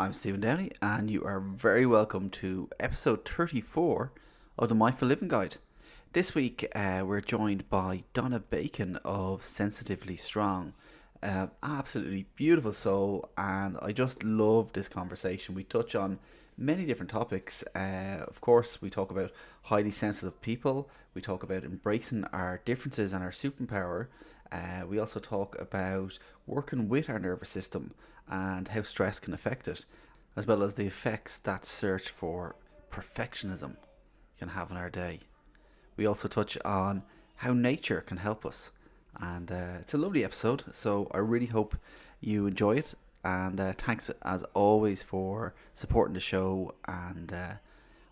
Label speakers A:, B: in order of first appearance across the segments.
A: I'm Stephen Downey, and you are very welcome to episode 34 of the Mindful Living Guide. This week, we're joined by Donna Bacon of Sensitively Strong. Absolutely beautiful soul, and I just love this conversation. We touch on many different topics. Of course, we talk about highly sensitive people, we talk about embracing our differences and our superpower. We also talk about working with our nervous system and how stress can affect it, as well as the effects that search for perfectionism can have on our day. We also touch on how nature can help us, and it's a lovely episode, so I really hope you enjoy it. And thanks as always for supporting the show. And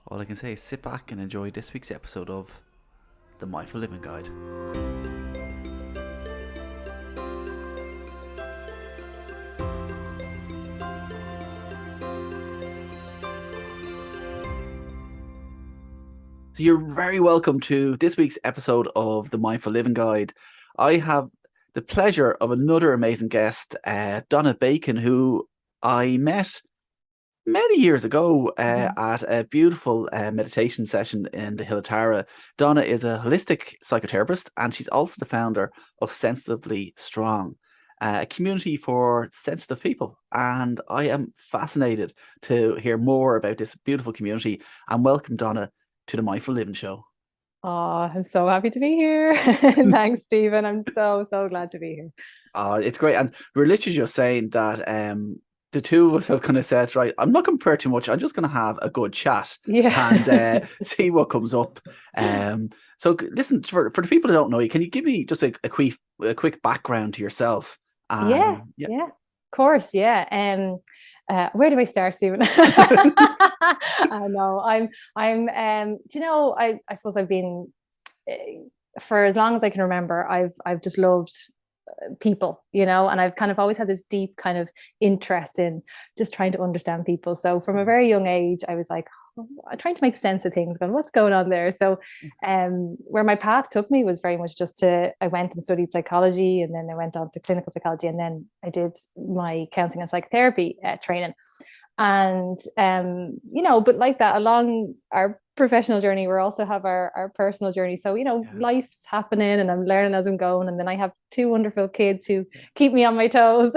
A: all I can say is sit back and enjoy this week's episode of the Mindful Living Guide. So you're very welcome to this week's episode of the Mindful Living Guide. I have the pleasure of another amazing guest, Donna Bacon, who I met many years ago at a beautiful meditation session in the Hill of Tara. Donna is a holistic psychotherapist, and she's also the founder of Sensitively Strong, a community for sensitive people. And I am fascinated to hear more about this beautiful community. And welcome, Donna, to the Mindful Living Show.
B: Oh, I'm so happy to be here. Thanks, Stephen. I'm so glad to be here.
A: It's great. And we're literally just saying that the two of us have kind of said, right, I'm not going to prepare too much. I'm just going to have a good chat and
B: Yeah.
A: see what comes up. So listen, for the people that don't know you, can you give me just a quick background to yourself?
B: Yeah. Of course. Yeah. Where do I start, Stephen? I know. I suppose I've been for as long as I can remember, I've just loved people, and I've kind of always had this deep kind of interest in just trying to understand people. So from a very young age, I was like, trying to make sense of things, going, what's going on there? So where my path took me was very much I went and studied psychology, and then I went on to clinical psychology, and then I did my counseling and psychotherapy training. And but like that, along our professional journey, we also have our personal journey. So life's happening, and I'm learning as I'm going, and then I have two wonderful kids who keep me on my toes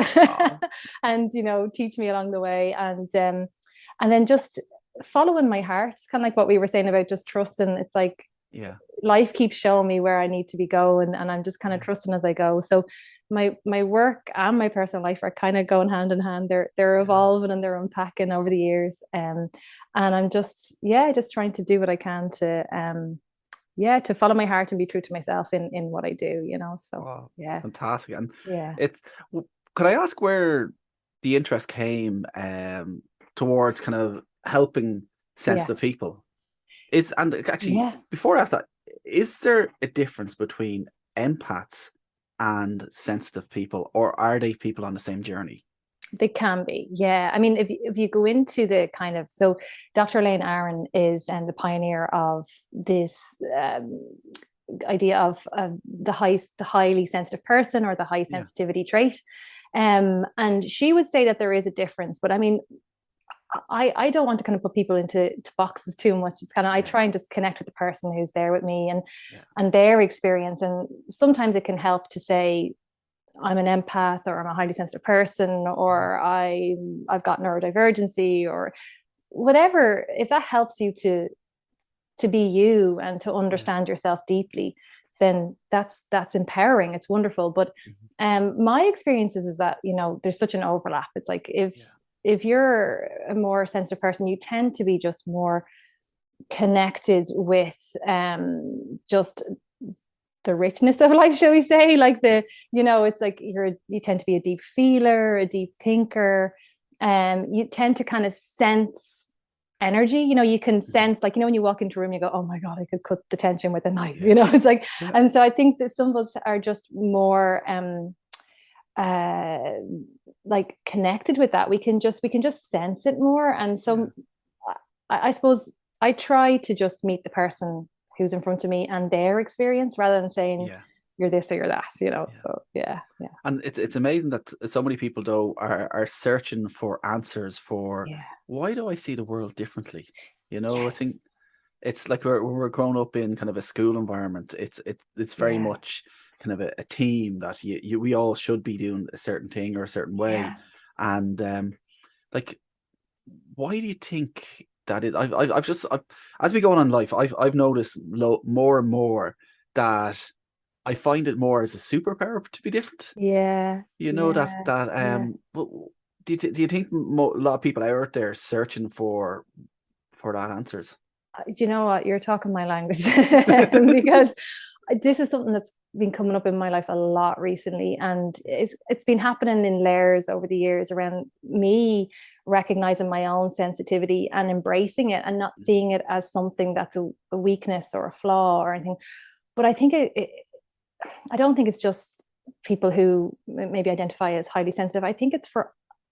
B: and teach me along the way. And then just following my heart. It's kind of like what we were saying about just trusting. It's like life keeps showing me where I need to be going, and I'm just kind of trusting as I go. So my work and my personal life are kind of going hand in hand. They're evolving and they're unpacking over the years. And I'm just trying to do what I can to follow my heart and be true to myself in what I do, So
A: fantastic. And could I ask where the interest came towards kind of helping sensitive people? Before I ask that, is there a difference between empaths and sensitive people, or are they people on the same journey?
B: They can be, yeah. I mean, if you go into the kind of, so Dr. Elaine Aron is the pioneer of this idea of the highly sensitive person, or the high sensitivity trait. And she would say that there is a difference, but I mean, I don't want to kind of put people into boxes too much. It's kind of, I try and just connect with the person who's there with me and their experience. And sometimes it can help to say, I'm an empath, or I'm a highly sensitive person, or I've got neurodivergency, or whatever. If that helps you to be you and to understand yourself deeply, then that's empowering. It's wonderful. But my experiences is that, there's such an overlap. It's like if you're a more sensitive person, you tend to be just more connected with just the richness of life, shall we say? Like it's like you tend to be a deep feeler, a deep thinker. You tend to kind of sense energy. You can sense, like, when you walk into a room, you go, oh my God, I could cut the tension with a knife. It's like, and so I think that some of us are just more like connected with that. We can just sense it more. And so I suppose I try to just meet the person who's in front of me and their experience, rather than saying you're this or you're that,
A: Yeah.
B: so yeah.
A: And it's amazing that so many people though are searching for answers for
B: Yeah.
A: why do I see the world differently? I think
B: Yes.
A: it's like when we're growing up in kind of a school environment, it's very
B: Yeah.
A: much kind of a team that we all should be doing a certain thing or a certain way.
B: Yeah.
A: And like, why do you think that is? I've just as we go on in life, I've noticed more and more that I find it more as a superpower to be different.
B: Yeah.
A: That's
B: Yeah.
A: that.
B: Yeah.
A: Do you think a lot of people out there searching for that answers?
B: Do you know what? You're talking my language because this is something that's been coming up in my life a lot recently, and it's been happening in layers over the years around me recognizing my own sensitivity and embracing it and not seeing it as something that's a weakness or a flaw or anything. But I think I don't think it's just people who maybe identify as highly sensitive. I think it's for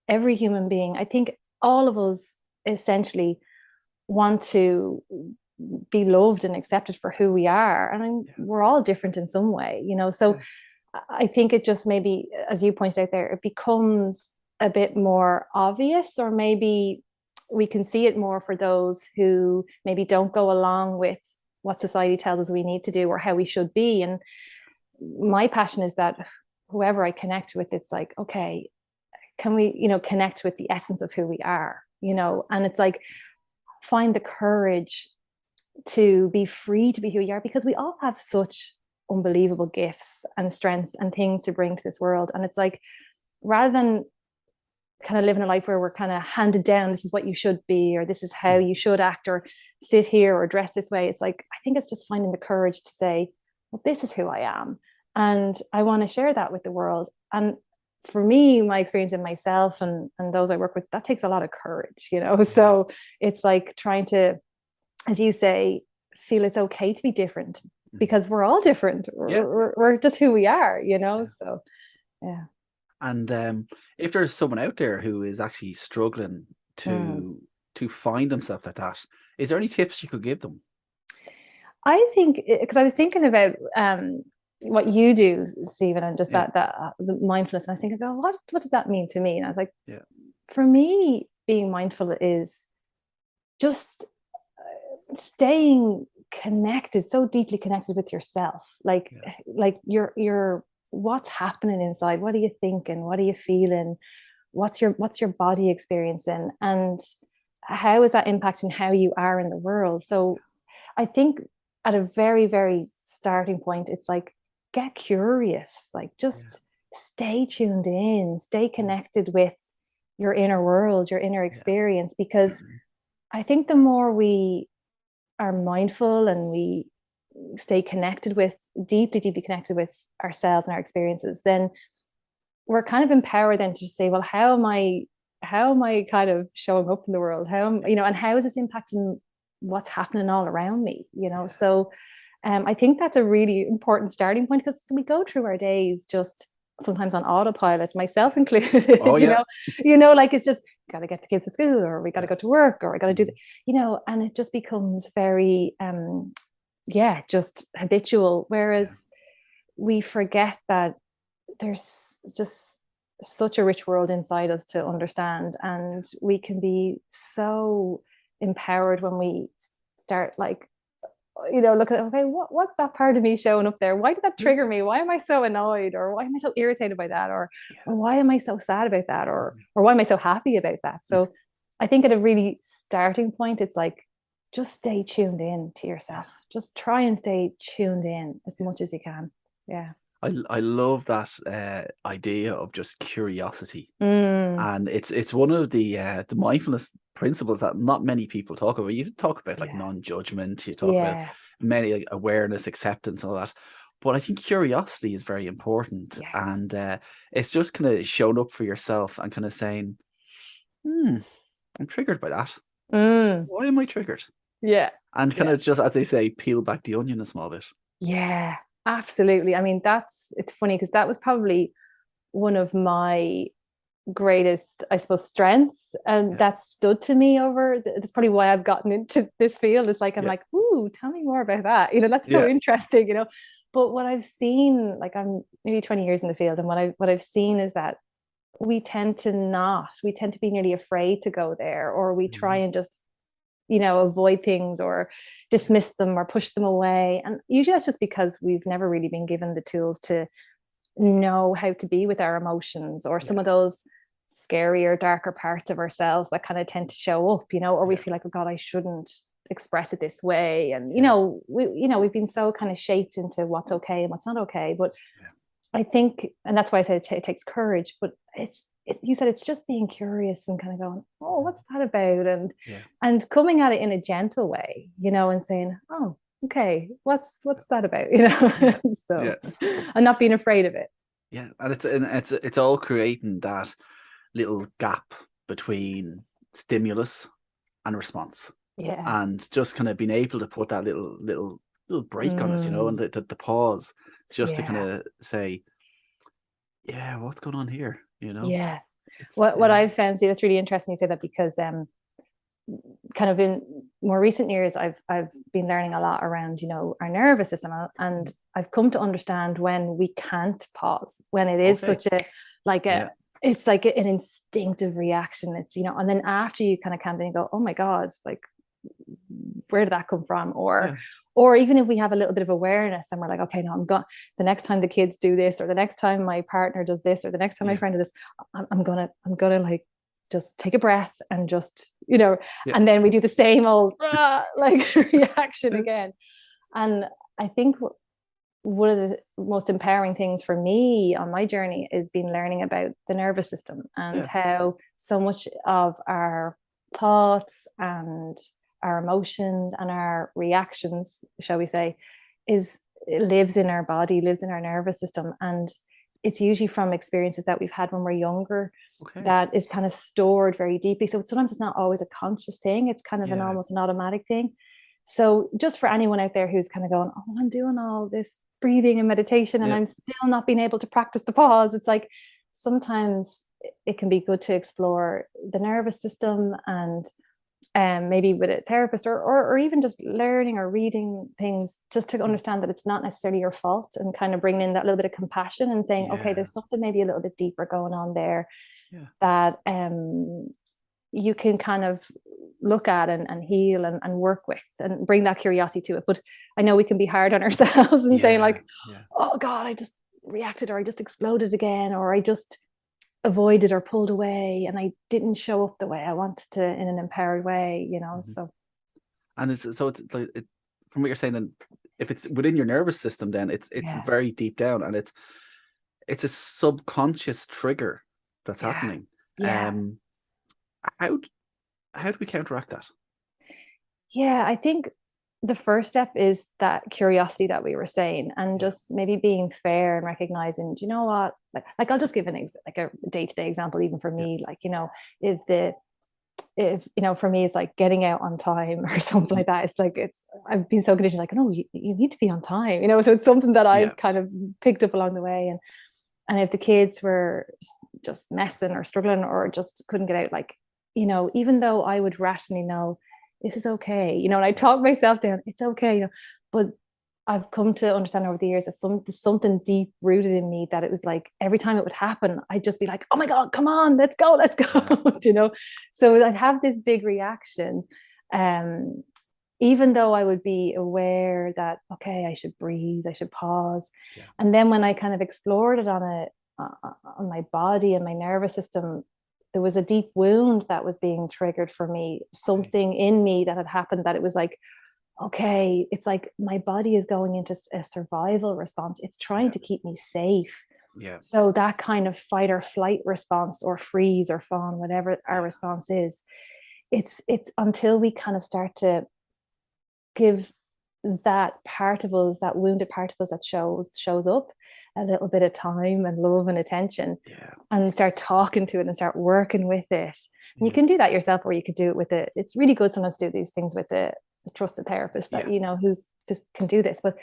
B: every human being. I think all of us essentially want to be loved and accepted for who we are. And we're all different in some way, So I think it just maybe, as you pointed out there, it becomes a bit more obvious, or maybe we can see it more for those who maybe don't go along with what society tells us we need to do or how we should be. And my passion is that whoever I connect with, it's like, okay, can we, connect with the essence of who we are, and it's like, find the courage to be free to be who you are, because we all have such unbelievable gifts and strengths and things to bring to this world. And it's like, rather than kind of living a life where we're kind of handed down, this is what you should be, or this is how you should act, or sit here or dress this way, it's like, I think it's just finding the courage to say, well, this is who I am, and I want to share that with the world. And for me, my experience in myself and those I work with, that takes a lot of courage, So it's like trying to, as you say, feel it's okay to be different, because we're all different. We're just who we are, So yeah.
A: And if there's someone out there who is actually struggling to find themselves like that, is there any tips you could give them?
B: I think, because I was thinking about what you do, Stephen, and just that the mindfulness, and I was thinking about what does that mean to me? And I was like, for me, being mindful is just staying connected, so deeply connected with yourself, like you're what's happening inside, what are you thinking, what are you feeling, what's your body experiencing, and how is that impacting how you are in the world. So I think at a very, very starting point, it's like, get curious, like just stay tuned in, stay connected with your inner world, your inner experience, because I think the more we are mindful and we stay connected with, deeply, deeply connected with ourselves and our experiences, then we're kind of empowered then to say, well, how am I kind of showing up in the world? How am, and how is this impacting what's happening all around me? So I think that's a really important starting point, because we go through our days just sometimes on autopilot, myself included. Like, it's just got to get the kids to school, or we got to go to work, or I got to do and it just becomes very just habitual, whereas we forget that there's just such a rich world inside us to understand, and we can be so empowered when we start, like, looking at, okay, what's that part of me showing up there? Why did that trigger me? Why am I so annoyed? Or why am I so irritated by that? Or why am I so sad about that? Or why am I so happy about that? So I think at a really starting point, it's like, just stay tuned in to yourself. Just try and stay tuned in as much as you can. Yeah.
A: I love that idea of just curiosity. And it's one of the mindfulness principles that not many people talk about. You talk about like non-judgment, you talk about many, like, awareness, acceptance, all that. But I think curiosity is very important. And it's just kind of showing up for yourself and kind of saying, I'm triggered by that. Why am I triggered? And kind of just, as they say, peel back the onion a small bit.
B: Yeah, absolutely. I mean, it's funny, because that was probably one of my greatest, I suppose, strengths, and that stood to me over. That's probably why I've gotten into this field. It's like, I'm like, ooh, tell me more about that. That's so interesting. But what I've seen, like I'm nearly 20 years in the field, and what I've seen is that we tend to be nearly afraid to go there, or we try
A: Mhm.
B: and just, avoid things or dismiss them or push them away. And usually that's just because we've never really been given the tools to know how to be with our emotions, or some
A: Yeah.
B: of those scarier, darker parts of ourselves that kind of tend to show up, or we
A: Yeah.
B: feel like, oh God, I shouldn't express it this way. And
A: Yeah.
B: we've been so kind of shaped into what's okay and what's not okay. But
A: Yeah.
B: I think, and that's why I say it takes courage, but you said it's just being curious and kind of going, oh,
A: Mhm.
B: what's that about?
A: Yeah.
B: And coming at it in a gentle way, and saying, oh, okay, what's that about?
A: Yeah.
B: So,
A: Yeah.
B: and not being afraid of it.
A: Yeah. And it's all creating that little gap between stimulus and response,
B: Yeah.
A: and just kind of being able to put that little break on it, and
B: Mm,
A: the pause, just to kind
B: yeah.
A: of say, yeah, what's going on here?
B: Yeah.
A: It's
B: What I've found, see, that's really interesting you say that, because kind of in more recent years, I've been learning a lot around, our nervous system, and I've come to understand when we can't pause, when it is
A: okay.
B: such a like a
A: Yeah.
B: it's like an instinctive reaction. It's, and then after you kind of calm down, you go, oh my God, like, where did that come from?
A: Yeah.
B: Or even if we have a little bit of awareness and we're like, okay, no, I'm going, the next time the kids do this, or the next time my partner does this, or the next time my
A: Yeah.
B: friend does this, I'm gonna like just take a breath and just,
A: Yeah.
B: and then we do the same old like reaction again. And I think one of the most empowering things for me on my journey is been learning about the nervous system, and
A: Yeah.
B: how so much of our thoughts and our emotions and our reactions, shall we say, is it lives in our body, lives in our nervous system. And it's usually from experiences that we've had when we're younger,
A: Okay.
B: that is kind of stored very deeply. So sometimes it's not always a conscious thing, it's kind of an
A: Yeah.
B: almost an automatic thing. So just for anyone out there who's kind of going, oh, I'm doing all this breathing and meditation and
A: Yeah.
B: I'm still not being able to practice the pause, it's like sometimes it can be good to explore the nervous system, and maybe with a therapist, or even just learning or reading things, just to understand that it's not necessarily your fault, and kind of bringing in that little bit of compassion and saying, okay,
A: Yeah.
B: there's something maybe a little bit deeper going on there,
A: Yeah.
B: that you can kind of look at and heal and work with, and bring that curiosity to it. But I know we can be hard on ourselves and saying
A: Yeah.
B: like,
A: Yeah.
B: oh God, I just reacted, or I just exploded again, or I just avoided or pulled away and I didn't show up the way I wanted to in an empowered way,
A: Mhm.
B: so
A: And it's like from what you're saying, and if it's within your nervous system, then it's
B: yeah,
A: very deep down, and it's a subconscious trigger that's
B: yeah,
A: happening.
B: yeah,
A: Um, how how do we counteract that?
B: yeah. I think the first step is that curiosity that we were saying, and
A: Yeah.
B: just maybe being fair and recognizing, do you know what, like I'll just give like a day-to-day example, even for
A: Yeah.
B: me, like, if the if for me it's like getting out on time or something
A: Mhm.
B: like that. It's like, I've been so conditioned, like, no, you need to be on time, so it's something that
A: Yeah.
B: I've kind of picked up along the way. And if the kids were just messing or struggling or just couldn't get out, like, even though I would rationally know this is okay, and I
A: Yeah.
B: talk myself down, it's okay, but I've come to understand over the years that there's something deep rooted in me, that it was like every time it would happen, I'd just be like, oh my God, come on, let's go, let's
A: Yeah.
B: go, So I'd have this big reaction. Um, Even though I would be aware that, okay, I should breathe, I should pause.
A: Yeah.
B: And then when I kind of explored it on my body and my nervous system, there was a deep wound that was being triggered for me,
A: Okay.
B: something in me that had happened, that it was like, okay, it's like my body is going into a survival response. It's trying
A: Yeah.
B: to keep me safe.
A: Yeah.
B: So that kind of fight or flight response, or freeze or fawn, whatever our
A: Yeah.
B: response is, it's until we kind of start to give that part of us, that wounded part of us that shows up, a little bit of time and love and attention,
A: Yeah.
B: and start talking to it and start working with it. And you
A: Yeah.
B: can do that yourself, or you could do it with it. It's really good sometimes to do these things with a trusted therapist that
A: Yeah.
B: who's just can do this. But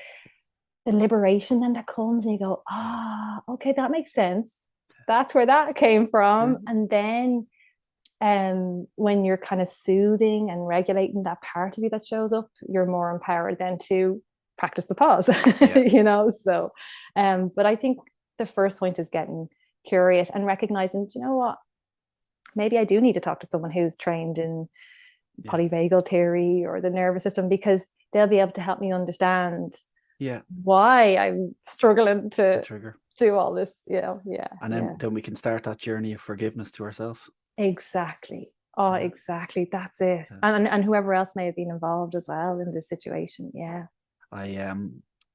B: the liberation then that comes, and you go,
A: Yeah.
B: okay, that makes sense. That's where that came from.
A: Mhm.
B: And then when you're kind of soothing and regulating that part of you that shows up, you're more empowered then to practice the pause,
A: Yeah.
B: So, but I think the first point is getting curious and recognizing, you know what, maybe I do need to talk to someone who's trained in
A: Yeah.
B: polyvagal theory or the nervous system, because they'll be able to help me understand
A: Yeah.
B: why I'm struggling
A: The
B: to
A: trigger.
B: do all this, Yeah.
A: And then we can start that journey of forgiveness to ourselves.
B: Exactly. Oh,
A: Yeah.
B: exactly. That's it.
A: Yeah.
B: And whoever else may have been involved as well in this situation. Yeah.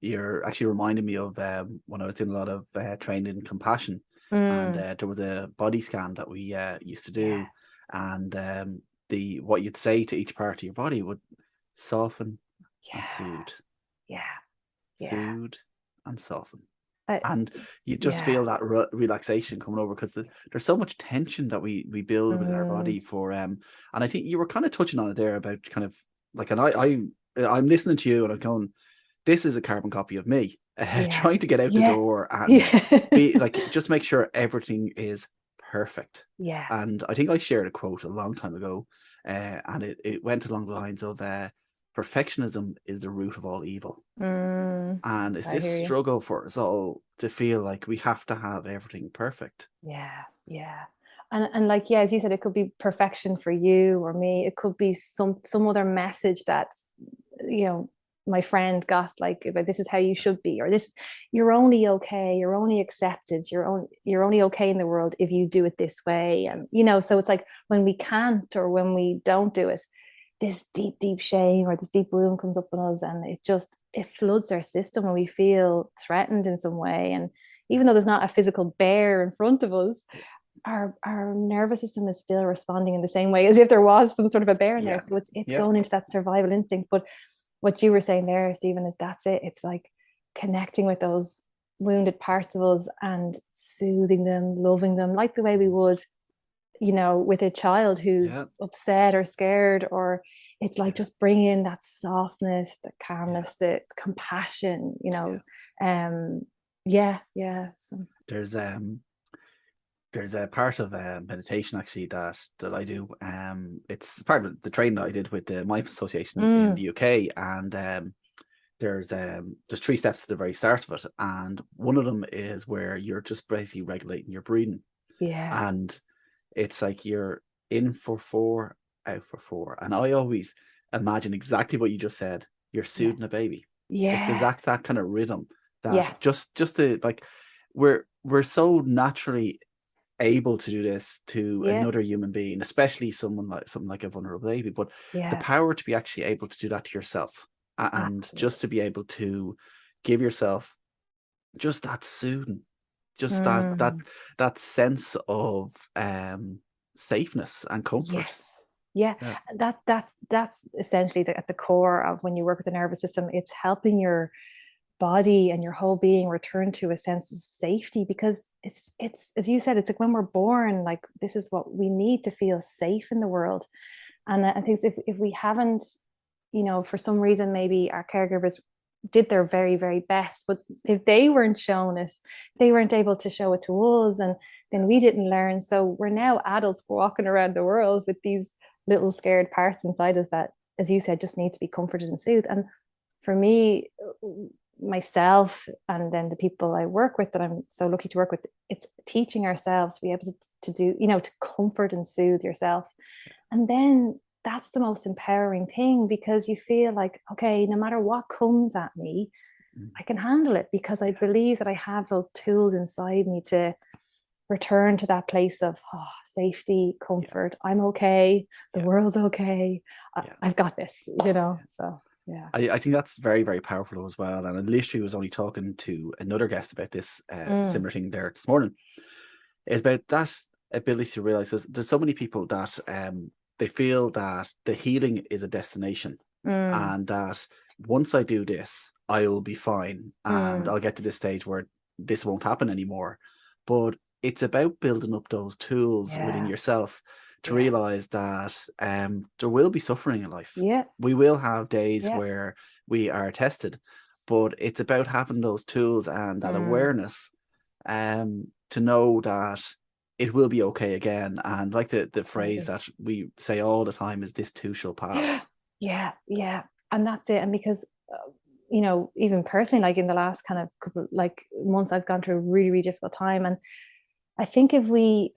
A: You're actually reminding me of when I was doing a lot of training in compassion, and there was a body scan that we used to do, and what you'd say to each part of your body would soften and soothe, soothe and soften. And you just feel that relaxation coming over, because there's so much tension that we build within our body for and I think you were kind of touching on it there about kind of like, and I'm listening to you and I'm going, this is a carbon copy of me trying to get out the door and be like, just make sure everything is perfect. And I think I shared a quote a long time ago, and it went along the lines of perfectionism is the root of all evil. And it's this struggle for us all to feel like we have to have everything perfect.
B: And like, as you said, it could be perfection for you or me. It could be some other message that's, my friend got, like, about this is how you should be, or this, you're only okay, you're only accepted, you're only okay in the world if you do it this way. And so it's like, when we can't or when we don't do it, this deep shame or this deep wound comes up in us, and it floods our system, and we feel threatened in some way. And even though there's not a physical bear in front of us, our nervous system is still responding in the same way as if there was some sort of a bear in there. So it's going into that survival instinct. But what you were saying there, Stephen, is that's it. It's like connecting with those wounded parts of us and soothing them, loving them, like the way we would, with a child who's upset or scared. Or it's like just bringing in that softness, the calmness, the compassion, So
A: there's a part of meditation actually that I do. It's part of the training that I did with the Mindfulness Association in the UK, and there's 3 steps at the very start of it, and one of them is where you're just basically regulating your breathing. And it's like you're in for 4, out for 4, and I always imagine exactly what you just said. You're soothing a baby. It's exact that kind of rhythm that just the, like, we're so naturally able to do this to another human being, especially something like a vulnerable baby, but the power to be actually able to do that to yourself, and just to be able to give yourself just that soothing, just that sense of safeness and comfort.
B: That's essentially at the core of when you work with the nervous system. It's helping your body and your whole being return to a sense of safety, because it's as you said, it's like when we're born, like, this is what we need to feel safe in the world. And I think if we haven't, for some reason, maybe our caregivers did their very, very best, but if they weren't shown it, they weren't able to show it to us, and then we didn't learn. So we're now adults walking around the world with these little scared parts inside us that, as you said, just need to be comforted and soothed. And for me, myself, and then the people I work with that I'm so lucky to work with, it's teaching ourselves to be able to do, to comfort and soothe yourself. And then that's the most empowering thing, because you feel like, okay, no matter what comes at me, I can handle it, because I believe that I have those tools inside me to return to that place of safety, comfort. I'm okay. The world's okay. I've got this, so. Yeah,
A: I think that's very, very powerful as well. And I literally was only talking to another guest about this similar thing there this morning. It's about that ability to realize there's so many people that they feel that the healing is a destination, and that once I do this, I will be fine, and I'll get to this stage where this won't happen anymore. But it's about building up those tools within yourself to realize that there will be suffering in life. We will have days where we are tested, but it's about having those tools and that awareness to know that it will be okay again. And like the phrase that we say all the time is, this too shall pass.
B: And that's it. And because you know, even personally, like in the last kind of couple like months, I've gone through a really, really difficult time. And I think if we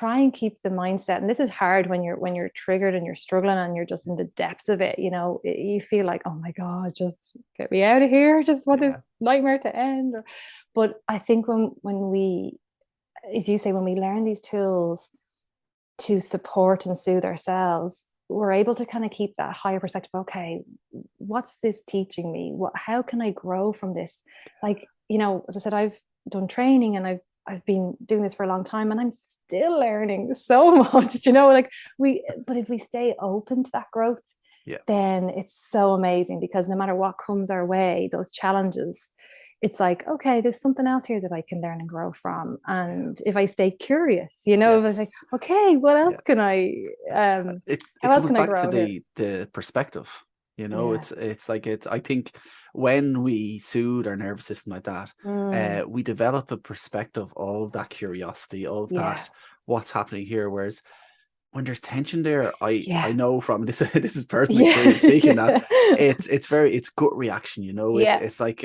B: try and keep the mindset, and this is hard when you're triggered and you're struggling and you're just in the depths of it, you know, you feel like, oh my God, just get me out of here. Just want this
A: Yeah.
B: nightmare to end. But I think when we, as you say, when we learn these tools to support and soothe ourselves, we're able to kind of keep that higher perspective. Okay, what's this teaching me? How can I grow from this? Like, you know, as I said, I've done training and I've been doing this for a long time and I'm still learning so much, you know, like but if we stay open to that growth,
A: Yeah.
B: then it's so amazing, because no matter what comes our way, those challenges, it's like, okay, there's something else here that I can learn and grow from.
A: Yeah.
B: And if I stay curious, you know, if I say,
A: Yes.
B: okay, what else
A: Yeah.
B: can I,
A: It
B: how else
A: comes
B: can I
A: back to
B: grow here?
A: the perspective. You know,
B: Yeah.
A: it's like it's. I think when we soothe our nervous system like that,
B: Mm,
A: we develop a perspective of that curiosity, of
B: yeah.
A: that what's happening here. Whereas when there's tension there, I
B: Yeah.
A: know from this this is personal
B: Yeah.
A: experience speaking, that
B: Yeah.
A: it's gut reaction. You know,
B: Yeah.
A: it's like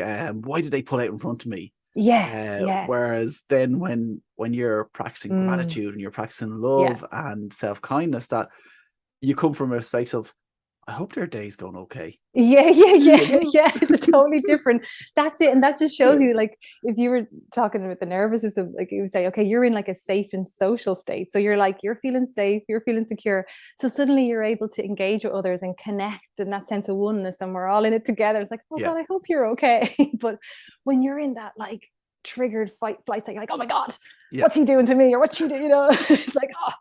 A: why did they pull out in front of me?
B: Yeah. Yeah.
A: Whereas then when you're practicing
B: Mm,
A: gratitude and you're practicing
B: yeah.
A: love and self-kindness, that you come from a space of, I hope their day's going okay.
B: Yeah, yeah,
A: You
B: yeah,
A: know?
B: yeah. It's a totally different. That's it, and that just shows you, like, if you were talking with the nervous system, like you would say, okay, you're in like a safe and social state, so you're like you're feeling safe, you're feeling secure, so suddenly you're able to engage with others and connect, and that sense of oneness, and we're all in it together. It's like, oh
A: Yeah.
B: God, I hope you're okay. But when you're in that like triggered fight flight state, you're like, oh my God,
A: Yeah.
B: what's he doing to me, or what she do, you know? It's like, oh,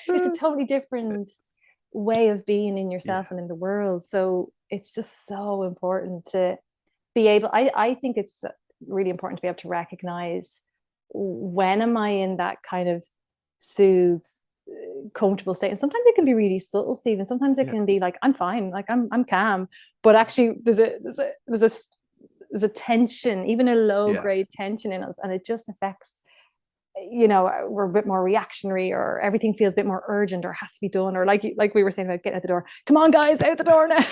B: it's a totally different way of being in yourself
A: Yeah.
B: and in the world. So it's just so important to be able, I think it's really important to be able to recognize, when am I in that kind of soothed, comfortable state. And sometimes it can be really subtle, Stephen. Sometimes it
A: Yeah.
B: can be like, I'm fine, like I'm calm, but actually there's a tension, even a low
A: Yeah.
B: grade tension in us, and it just affects, you know, we're a bit more reactionary, or everything feels a bit more urgent or has to be done, or like we were saying about getting out the door, come on guys, out the door now.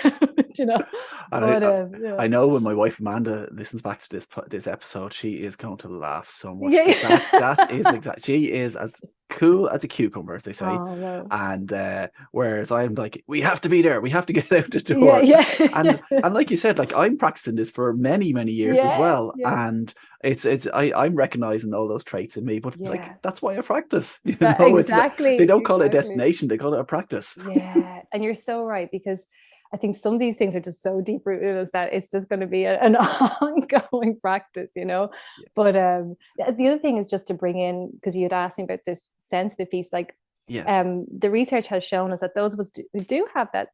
B: You know.
A: And
B: But yeah.
A: I know when my wife Amanda listens back to this episode, she is going to laugh so much,
B: Yeah,
A: because that is
B: yeah.
A: exact. She is as cool as a cucumber, as they say.
B: Oh no.
A: And whereas I'm like, we have to be there, we have to get out the
B: Yeah,
A: door.
B: yeah.
A: And like you said, like I'm practicing this for many years as
B: Yeah,
A: well.
B: yeah,
A: And I'm recognizing all those traits in me, but like
B: yeah.
A: that's why I practice. You
B: That,
A: know, it's they
B: exactly,
A: don't call it a
B: exactly.
A: destination, they call it a practice.
B: Yeah, and you're so right, because I think some of these things are just so deep rooted in us that it's just going to be an ongoing practice, you know.
A: Yeah.
B: But the other thing is just to bring in, because you had asked me about this sensitive piece, like
A: Yeah.
B: the research has shown us that those of us who do have that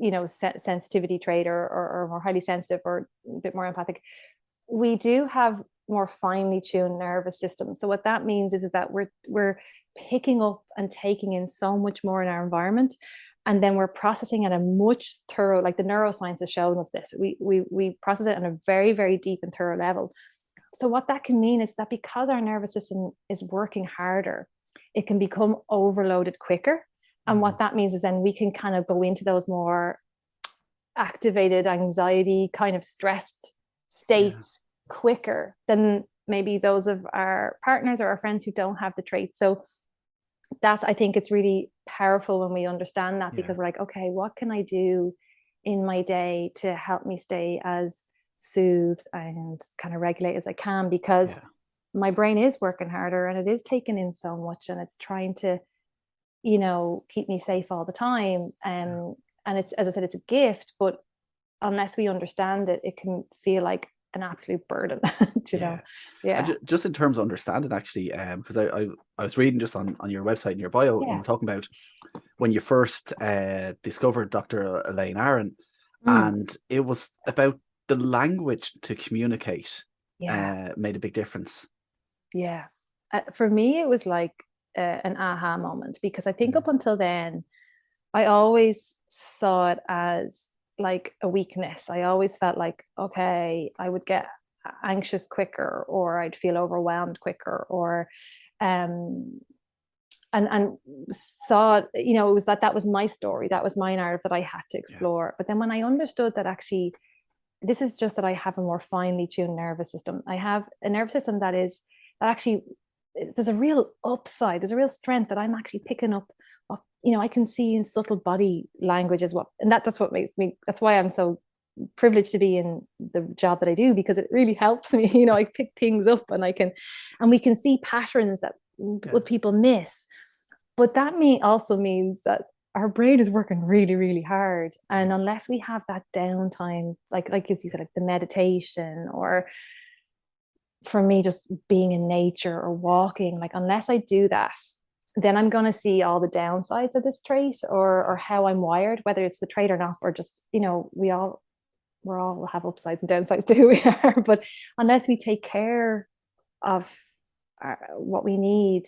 B: you know, sensitivity trait, or more highly sensitive or a bit more empathic, we do have more finely tuned nervous systems. So what that means is that we're picking up and taking in so much more in our environment, and then we're processing at a much thorough, like the neuroscience has shown us this. We process it on a very deep and thorough level. So what that can mean is that because our nervous system is working harder, it can become overloaded quicker. And
A: Mhm.
B: what that means is then we can kind of go into those more activated anxiety, kind of stressed
A: Yeah.
B: states quicker than maybe those of our partners or our friends who don't have the traits. So that's, I think it's really powerful when we understand that,
A: Yeah.
B: because we're like, okay, what can I do in my day to help me stay as soothed and kind of regulate as I can, because
A: Yeah.
B: my brain is working harder and it is taking in so much, and it's trying to, you know, keep me safe all the time.
A: Yeah.
B: And it's, as I said, it's a gift, but unless we understand it, it can feel like an absolute burden. You know.
A: Yeah. And
B: Yeah.
A: just in terms of understanding, actually, because I was reading just on your website and your bio, you
B: Yeah.
A: were talking about when you first discovered Dr. Elaine Aron,
B: Mm.
A: and it was about the language to communicate
B: Yeah.
A: made a big difference.
B: Yeah. For me, it was like an aha moment, because I think
A: Mm.
B: up until then, I always saw it as like a weakness. I always felt like, okay, I would get anxious quicker, or I'd feel overwhelmed quicker, or um, and saw, you know, it was that was my story, that was my narrative that I had to explore. But then when I understood that actually this is just that I have a more finely tuned nervous system, I have a nervous system that actually, there's a real upside, there's a real strength that I'm actually picking up, you know, I can see in subtle body language as well. And that's what makes me, that's why I'm so privileged to be in the job that I do, because it really helps me. You know, I pick things up and we can see patterns that other people miss. But that also means that our brain is working really, really hard. And unless we have that downtime, like as you said, like the meditation, or for me, just being in nature or walking, like unless I do that, then I'm going to see all the downsides of this trait, or how I'm wired, whether it's the trait or not, or just, you know, we all have upsides and downsides to who we are. But unless we take care of what we need,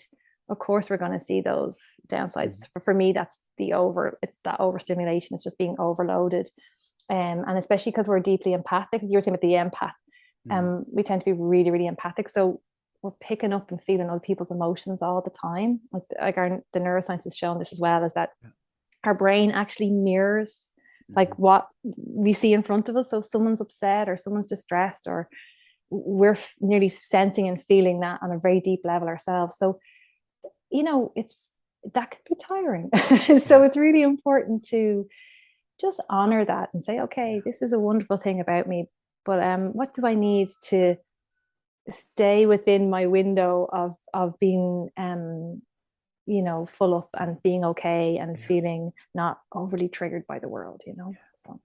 B: of course we're going to see those downsides. For me, it's that overstimulation. It's just being overloaded, and especially because we're deeply empathic. You were saying with the empath, we tend to be really, really empathic, so we're picking up and feeling other people's emotions all the time. Like the neuroscience has shown this as well, is that our brain actually mirrors like what we see in front of us. So if someone's upset or someone's distressed, or we're nearly sensing and feeling that on a very deep level ourselves. So, you know, that can be tiring. So it's really important to just honor that and say, okay, this is a wonderful thing about me, but what do I need to stay within my window of being you know, full up and being okay and feeling not overly triggered by the world, you know. So.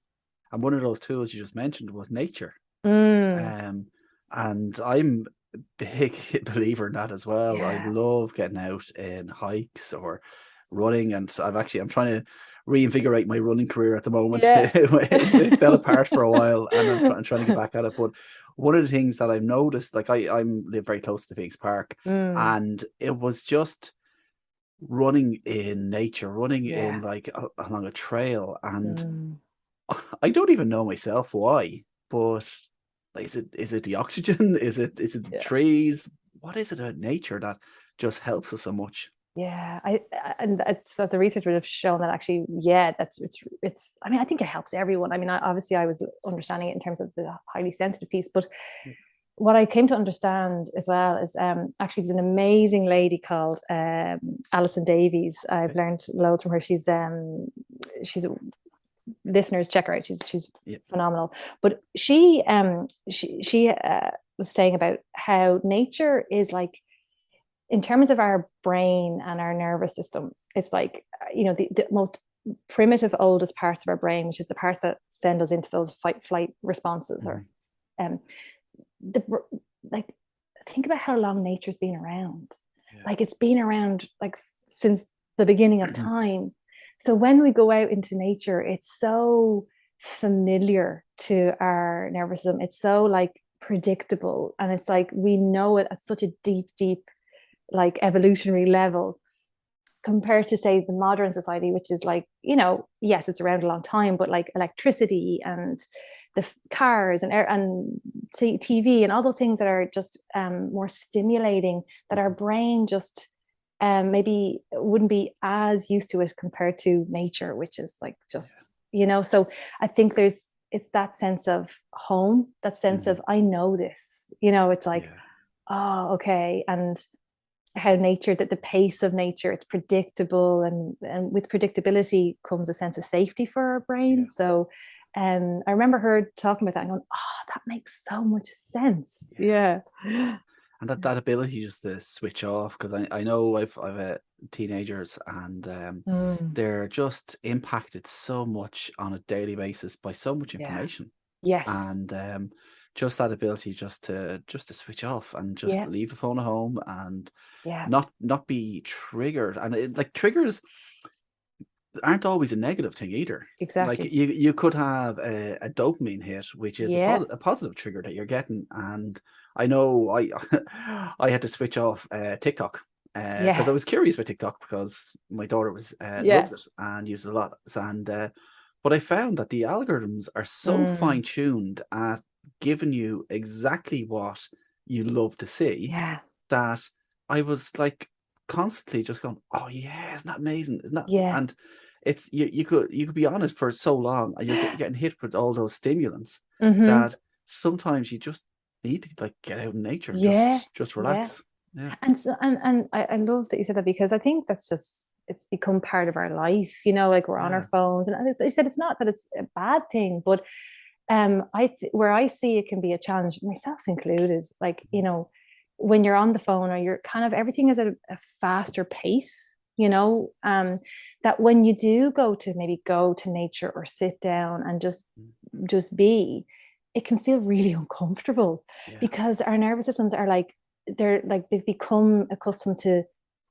A: And one of those tools you just mentioned was nature.
B: Mm.
A: And I'm a big believer in that as well.
B: Yeah.
A: I love getting out in hikes or running, and I'm trying to reinvigorate my running career at the moment. It fell apart for a while, and I'm trying to get back at it. But one of the things that I've noticed, like I live very close to Phoenix Park, and it was just running in nature, running in like along a trail, and I don't even know myself why, but is it the oxygen? Is it the trees? What is it about nature that just helps us so much?
B: Yeah, and so the research would have shown that actually, it's. I mean, I think it helps everyone. I mean, obviously, I was understanding it in terms of the highly sensitive piece, but what I came to understand as well is actually there's an amazing lady called Alison Davies. I've learned loads from her. She's listeners, check her out. She's phenomenal. But she was saying about how nature is like, in terms of our brain and our nervous system, it's like, you know, the most primitive, oldest parts of our brain, which is the parts that send us into those fight flight responses, or like, think about how long nature's been around. Like, it's been around like since the beginning of time. So when we go out into nature, it's so familiar to our nervous system. It's so like predictable, and it's like we know it at such a deep like evolutionary level, compared to, say, the modern society, which is like, you know, yes, it's around a long time, but like electricity and the cars and air and TV and all those things that are just more stimulating, that our brain just maybe wouldn't be as used to it compared to nature, which is like just, you know. So I think it's that sense of home, that sense of, I know this, you know, it's like, oh, okay. And how nature, that the pace of nature, it's predictable, and with predictability comes a sense of safety for our brain. So I remember her talking about that and going, oh, that makes so much sense.
A: And that ability just to switch off, because I know I've teenagers, and they're just impacted so much on a daily basis by so much information. And just that ability just to switch off and just leave the phone at home, and not be triggered. And like, triggers aren't always a negative thing either.
B: Exactly.
A: Like, you could have a dopamine hit, which is a positive trigger that you're getting. And I know I had to switch off TikTok because I was curious about TikTok, because my daughter loves it and uses it a lot. And but I found that the algorithms are so fine tuned at giving you exactly what you love to see that I was like constantly just going, oh yeah, isn't that amazing? Isn't that?
B: Yeah.
A: And it's you could be on it for so long, and you're getting hit with all those stimulants that sometimes you just need to like get out in nature and
B: Yeah.
A: just
B: Yeah.
A: relax. Yeah.
B: And so, and I love that you said that, because I think that's just, it's become part of our life, you know, like we're on our phones. And I said, it's not that it's a bad thing, but where I see it can be a challenge, myself included, like, you know, when you're on the phone or you're kind of, everything is at a faster pace, you know, that when you do go to nature or sit down and just be, it can feel really uncomfortable, because our nervous systems are like, they've become accustomed to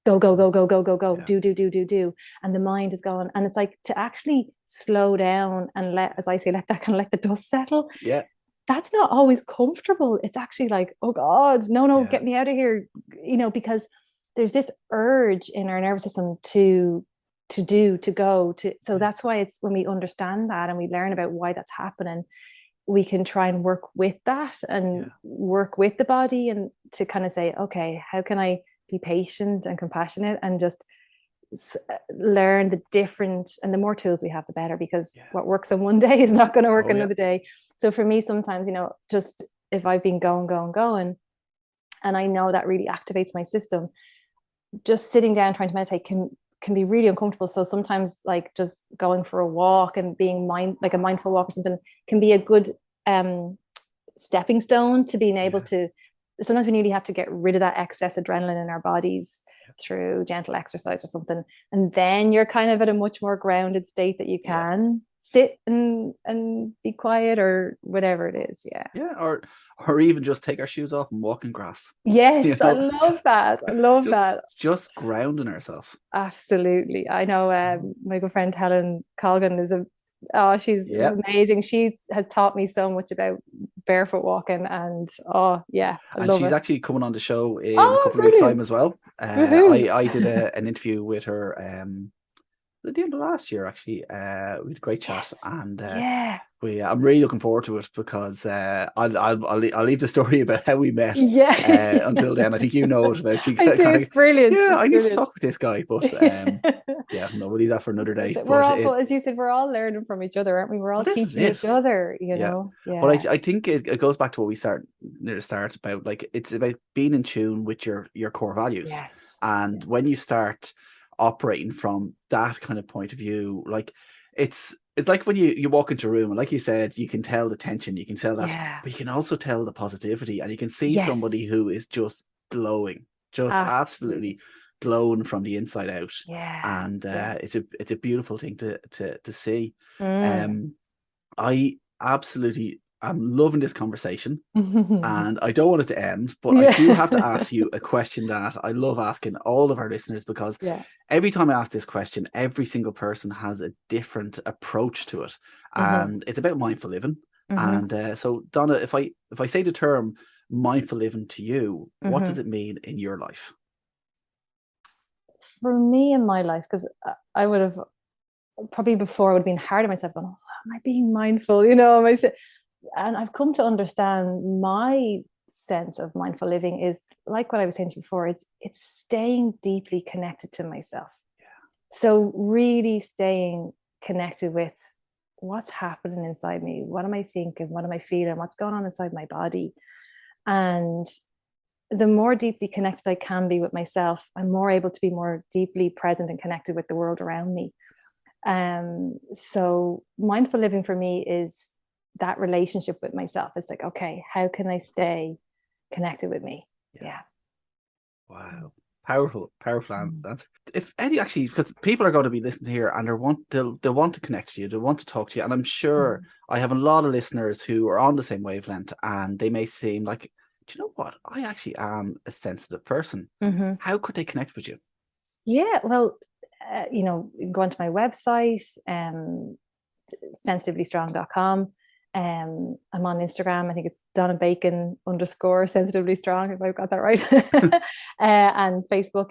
B: go, do, and the mind is going, and it's like, to actually slow down and let, as I say, let that kind of, let the dust settle.
A: Yeah.
B: That's not always comfortable. It's actually like, oh God, no, get me out of here, you know, because there's this urge in our nervous system to go. So that's why it's, when we understand that and we learn about why that's happening, we can try and work with that and work with the body, and to kind of say, okay, how can I be patient and compassionate and just learn the different, and the more tools we have, the better, because what works on one day is not going to work another day. So for me, sometimes, you know, just if I've been going, and I know that really activates my system, just sitting down trying to meditate can be really uncomfortable. So sometimes, like, just going for a walk and being like a mindful walk or something, can be a good stepping stone to being able to, sometimes we nearly have to get rid of that excess adrenaline in our bodies through gentle exercise or something, and then you're kind of at a much more grounded state that you can sit and be quiet or whatever it is.
A: Or even just take our shoes off and walk in grass.
B: Yes,
A: you know?
B: I love that. I love that.
A: Just grounding ourselves.
B: Absolutely. I know my good friend Helen Colgan is she's amazing. She has taught me so much about barefoot walking, and I love
A: she's
B: it.
A: actually coming on the show in a couple of weeks' time as well. I did an interview with her at the end of last year, actually. We had a great chat, and I'm really looking forward to it, because I'll leave the story about how we met until then. I think you know it about.
B: I do. It's brilliant.
A: Yeah,
B: it's
A: I
B: brilliant.
A: need to talk with this guy, but we'll leave that for another day.
B: But as you said, we're all learning from each other, aren't we? We're all teaching each other, you know.
A: But I think it goes back to what we started near the start about, like, it's about being in tune with your core values. And when you start operating from that kind of point of view, like, it's like when you walk into a room, and like you said, you can tell the tension, you can tell that, but you can also tell the positivity, and you can see somebody who is just glowing, just absolutely glowing from the inside out. And it's a beautiful thing to see. I'm loving this conversation, and I don't want it to end, but I do have to ask you a question that I love asking all of our listeners, because every time I ask this question, every single person has a different approach to it, and it's about mindful living. And so, Donna, if I say the term mindful living to you, what does it mean in your life?
B: For me, in my life, because I would have probably before, I would have been hard on myself, going, am I being mindful? You know, and I've come to understand my sense of mindful living is like what I was saying to you before. It's staying deeply connected to myself. So really staying connected with what's happening inside me. What am I thinking? What am I feeling? What's going on inside my body? And the more deeply connected I can be with myself, I'm more able to be more deeply present and connected with the world around me. So mindful living for me is that relationship with myself. It's like, okay, how can I stay connected with me?
A: Wow. Powerful. And that's, if any, actually, because people are going to be listening here, and they'll want to connect to you, they want to talk to you, and I'm sure I have a lot of listeners who are on the same wavelength, and they may seem like, do you know what, I actually am a sensitive person. How could they connect with you?
B: Well, you know, go onto my website, sensitivelystrong.com. I'm on Instagram. I think it's Donna Bacon _sensitively strong, if I've got that right. And Facebook,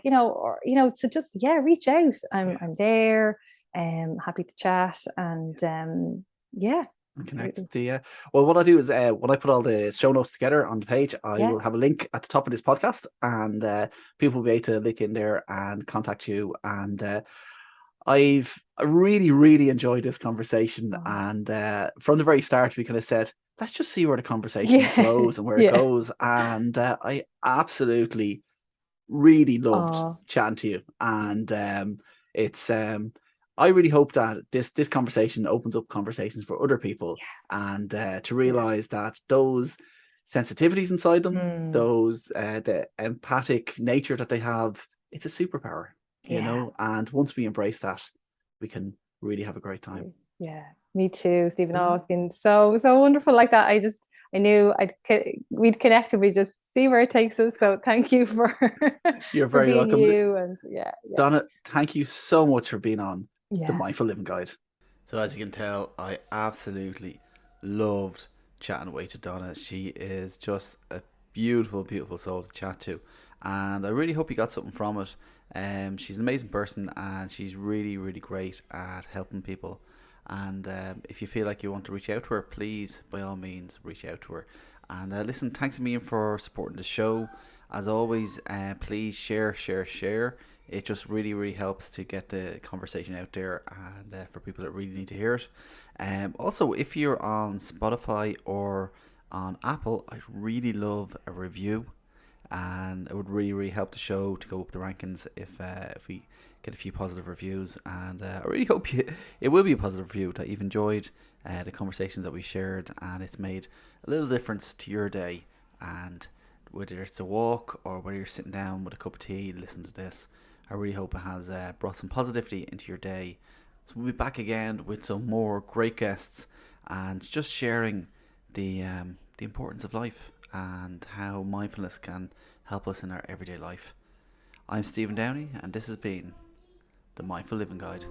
B: so just reach out. I'm there. Happy to chat, and
A: connect to you. Well, what I do is when I put all the show notes together on the page, I will have a link at the top of this podcast, and people will be able to link in there and contact you. And I've really, really enjoyed this conversation. And from the very start, we kind of said, let's just see where the conversation flows and where it goes. And I absolutely really loved chatting to you. And it's I really hope that this conversation opens up conversations for other people, and to realize that those sensitivities inside them, those the empathic nature that they have, it's a superpower, you know. And once we embrace that, we can really have a great time.
B: Yeah, me too, Stephen. Oh, it's been so wonderful like that. I knew we'd connect and we just see where it takes us. So thank you for
A: you're very
B: being
A: welcome.
B: you. And
A: Donna, thank you so much for being on the Mindful Living Guide. So as you can tell, I absolutely loved chatting away to Donna. She is just a beautiful, beautiful soul to chat to, and I really hope you got something from it. She's an amazing person, and she's really, really great at helping people. And if you feel like you want to reach out to her, please, by all means, reach out to her. And listen, thanks a million for supporting the show. As always, please share. It just really, really helps to get the conversation out there, and for people that really need to hear it. Also, if you're on Spotify or on Apple, I'd really love a review, and it would really, really help the show to go up the rankings if we get a few positive reviews. And I really hope it will be a positive review, that you've enjoyed the conversations that we shared, and it's made a little difference to your day. And whether it's a walk or whether you're sitting down with a cup of tea, listen to this. I really hope it has brought some positivity into your day. So we'll be back again with some more great guests, and just sharing the importance of life and how mindfulness can help us in our everyday life. I'm Stephen Downey, and this has been the Mindful Living Guide.